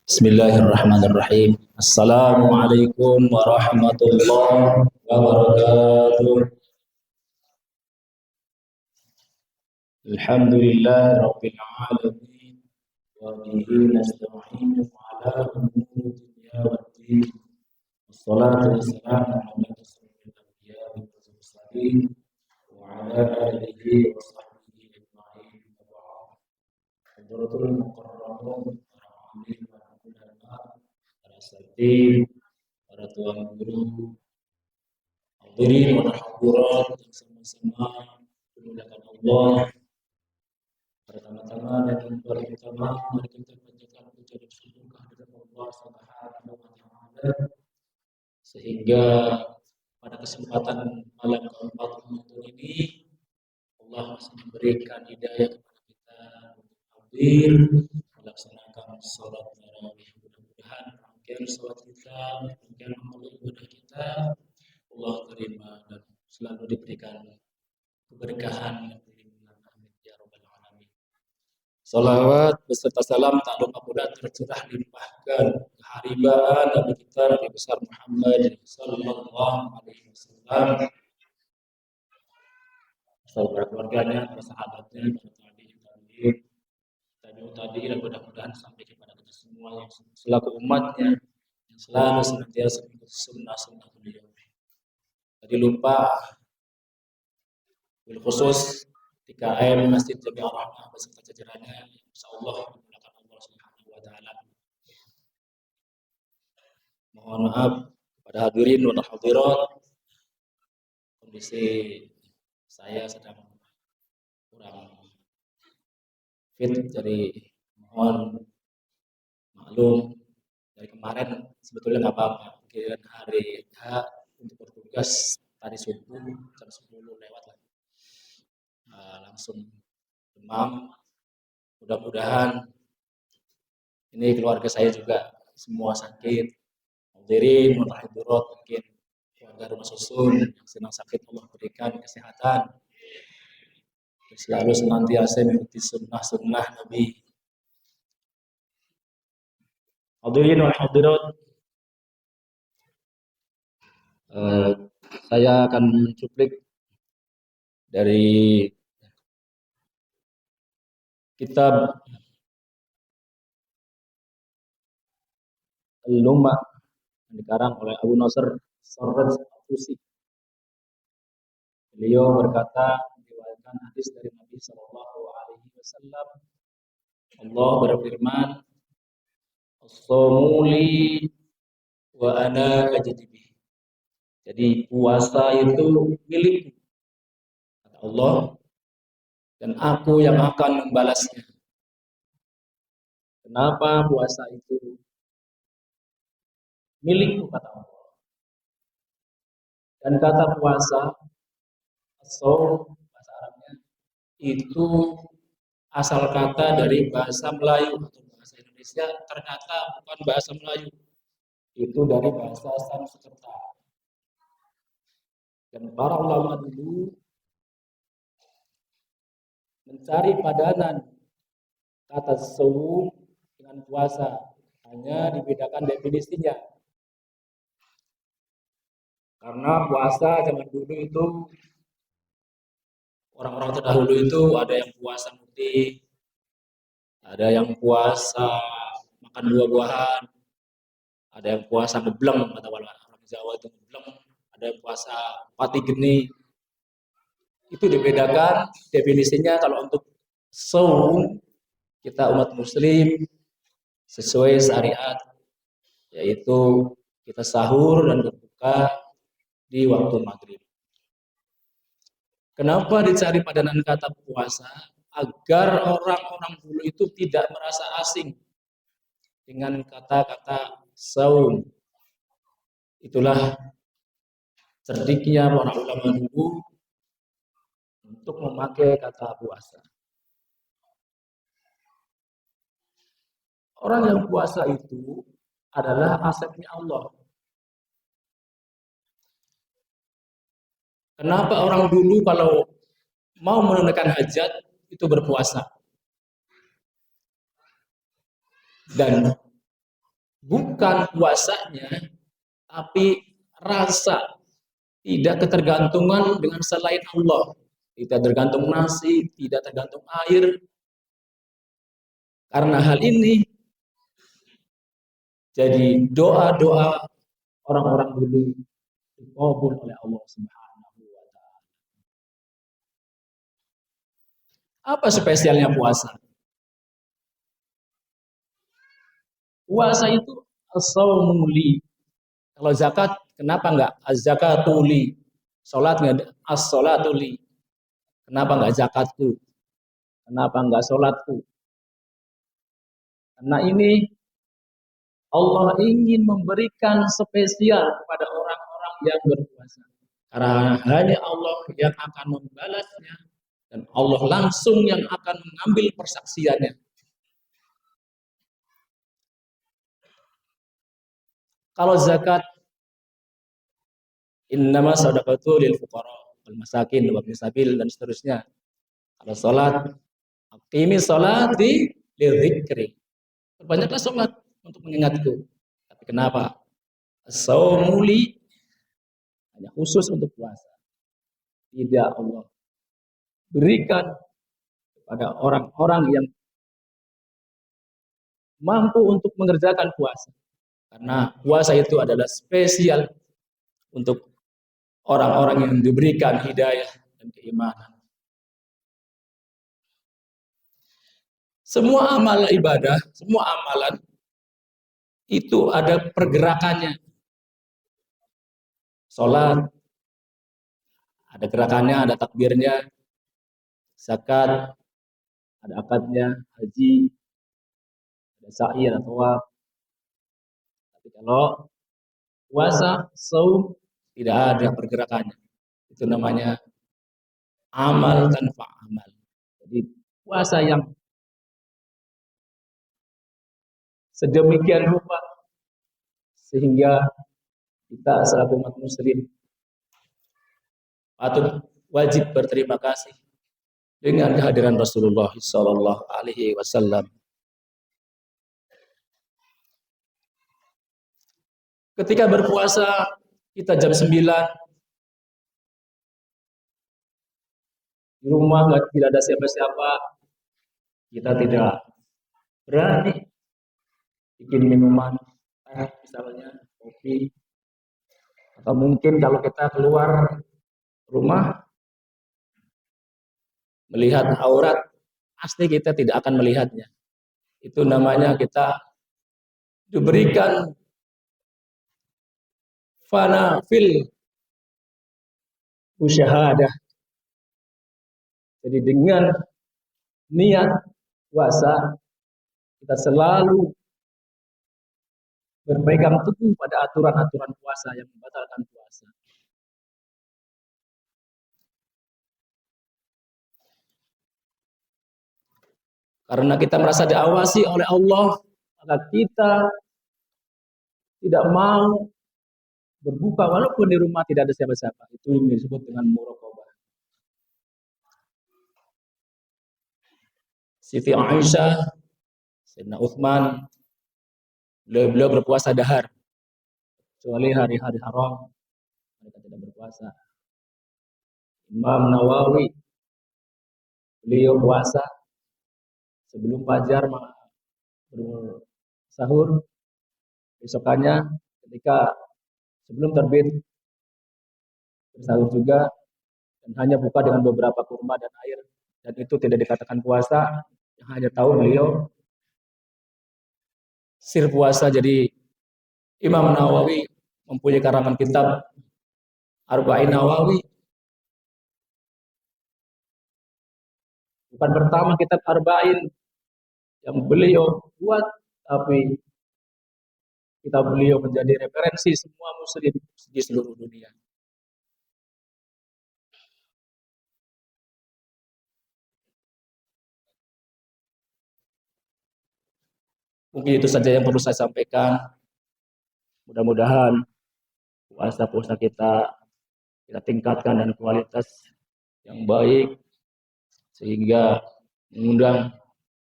Bismillahirrahmanirrahim. Assalamualaikum warahmatullahi wabarakatuh. Alhamdulillahi rabbil alamin wa bihi nasta'inu ala umuri dunya waddin. Wassalatu wassalamu ala asyrofil anbiya wal mursalin wa ala alihi wa sahbihi ajma'in. Hadratul mukarramun, para alim, para ulama, para asatidz, para tuan guru, hadirin wa hadirat yang sama-sama dimuliakan Allah. Pertama-tama dan paling utama, mari kita panjatkan puja dan syukur kehadirat Allah Subhanahu wa taala, sehingga pada kesempatan malam keempat Ramadan ini Allah masih memberikan hidayah kepada kita untuk hadir melaksanakan salat tarawih. Mudah-mudahan rangkaian salat kita, rangkaian amal ibadah kita Allah terima dan selalu diberikan keberkahan dan perlindungan. Amin ya rabbal alamin. Salawat beserta salam tak lupa pula tercurah limpahkan keharibaan Nabi kita Nabi besar Muhammad sallallahu alaihi wasallam, beserta keluarganya, para sahabatnya, para tabi'in, dan mudah-mudahan sampai kepada kita semua yang selaku umatnya yang selalu senantiasa mengikuti sunnah-sunnah beliau. Tadi lupa bil khusus 3M Masjid Jami'ah Rahmah beserta jajarannya, insyaallah dimulakan Allah Subhanahu wa taala. Mohon maaf kepada hadirin dan hadirat, kondisi saya sedang kurang fit, jadi mohon maklum. Dari kemarin sebetulnya nggak apa-apa, mungkin hari H untuk bertugas tadi subuh jam 10 lewat lah, langsung demam. Mudah-mudahan ini keluarga saya juga semua sakit. Hadirin wa hadirat, mungkin keluarga rumah susun yang sedang sakit, Allah berikan kesehatan, selalu senantiasa mengikuti sunnah-sunnah Nabi. Hadirin wa hadirat, saya akan mencuplik dari kitab Al-Lumma yang dikarang oleh Abu Nasr Sarraj Al-Tusi. Beliau berkata, meriwayatkan hadis dari Nabi sallallahu alaihi wasallam, Allah berfirman, "As-shaumu li wa ana ajdibi." Jadi puasa itu milikku, kata Allah, dan aku yang akan membalasnya. Kenapa puasa itu milikku, kata Allah? Dan kata puasa, as-shaum, bahasa Arabnya, itu asal kata dari bahasa Melayu atau bahasa Indonesia, ternyata bukan bahasa Melayu, itu dari bahasa Sanskerta. Dan para ulama dulu mencari padanan kata saum dengan puasa, hanya dibedakan definisinya. Karena puasa zaman dulu itu, orang-orang terdahulu itu ada yang puasa mudik, ada yang puasa makan buah-buahan, ada yang puasa ngebleng, kata orang Jawa itu ngebleng, ada yang puasa pati geni. Itu dibedakan definisinya. Kalau untuk saum, kita umat muslim sesuai syariat, yaitu kita sahur dan berbuka di waktu maghrib. Kenapa dicari padanan kata puasa? Agar orang-orang dulu itu tidak merasa asing dengan kata-kata saum. Itulah cerdiknya para ulama dulu untuk memakai kata puasa. Orang yang puasa itu adalah asetnya Allah. Kenapa orang dulu kalau mau menunaikan hajat itu berpuasa? Dan bukan puasanya, tapi rasa, tidak ketergantungan dengan selain Allah, tidak tergantung nasi, tidak tergantung air. Karena hal ini jadi doa-doa orang-orang dulu dikabul oleh Allah Subhanahu wa taala. Apa spesialnya puasa? Puasa itu as-saumuli. Kalau zakat, kenapa enggak az-zakatuli? Salat enggak as-salatuli? Kenapa enggak zakatku? Kenapa enggak salatku? Karena ini Allah ingin memberikan spesial kepada orang-orang yang berpuasa. Karena hanya Allah yang akan membalasnya dan Allah langsung yang akan mengambil persaksiannya. Kalau zakat, innama sadaqatu lil fuqara wal masakin wa sabil dan seterusnya. Kalau salat, aqimi sholati lidzikri. Perbanyaklah salat untuk mengingatku. Tapi kenapa? As-saumuli hanya khusus untuk puasa. Tidak Allah berikan kepada orang-orang yang mampu untuk mengerjakan puasa. Karena puasa itu adalah spesial untuk orang-orang yang diberikan hidayah dan keimanan. Semua amal ibadah, semua amalan itu ada pergerakannya. Salat ada gerakannya, ada takbirnya. Zakat ada akadnya, haji ada sa'i, ada tawaf. Tapi kalau puasa, saum tidak ada pergerakannya. Itu namanya amal tanpa amal. Jadi puasa yang sedemikian rupa sehingga kita selaku umat muslim patut wajib berterima kasih dengan kehadiran Rasulullah sallallahu alaihi wasallam. Ketika berpuasa kita jam 9 di rumah tidak ada siapa-siapa, kita tidak berani bikin minuman misalnya kopi, atau mungkin kalau kita keluar rumah melihat aurat, pasti kita tidak akan melihatnya. Itu namanya kita diberikan fana fil musyahadah. Jadi dengan niat puasa kita selalu berpegang teguh pada aturan-aturan puasa yang membatalkan puasa. Karena kita merasa diawasi oleh Allah, maka kita tidak mau berbuka walaupun di rumah tidak ada siapa-siapa. Itu yang disebut dengan muraqabah. Siti Aisyah, Sayyidina Utsman, beliau berpuasa dahar. Kecuali hari-hari haram, mereka tidak berpuasa. Imam Nawawi, beliau puasa sebelum fajar bersahur, besokannya ketika sebelum terbit bersahur juga, dan hanya buka dengan beberapa kurma dan air, dan itu tidak dikatakan puasa, yang hanya tahu beliau sir puasa. Jadi Imam Nawawi mempunyai karangan kitab Arba'in Nawawi. Bukan pertama kitab Arba'in yang beliau buat, tapi kitab beliau menjadi referensi semua muslim di seluruh dunia. Mungkin itu saja yang perlu saya sampaikan. Mudah-mudahan puasa-puasa kita tingkatkan dan kualitas yang baik sehingga mengundang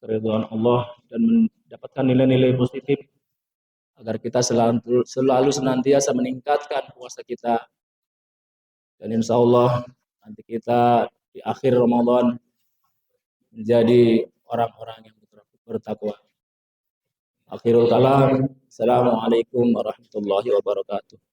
keridhaan Allah dan mendapatkan nilai-nilai positif agar kita selalu senantiasa meningkatkan puasa kita, dan insya Allah nanti kita di akhir Ramadan menjadi orang-orang yang bertakwa. Akhirul kalam. Assalamualaikum warahmatullahi wabarakatuh.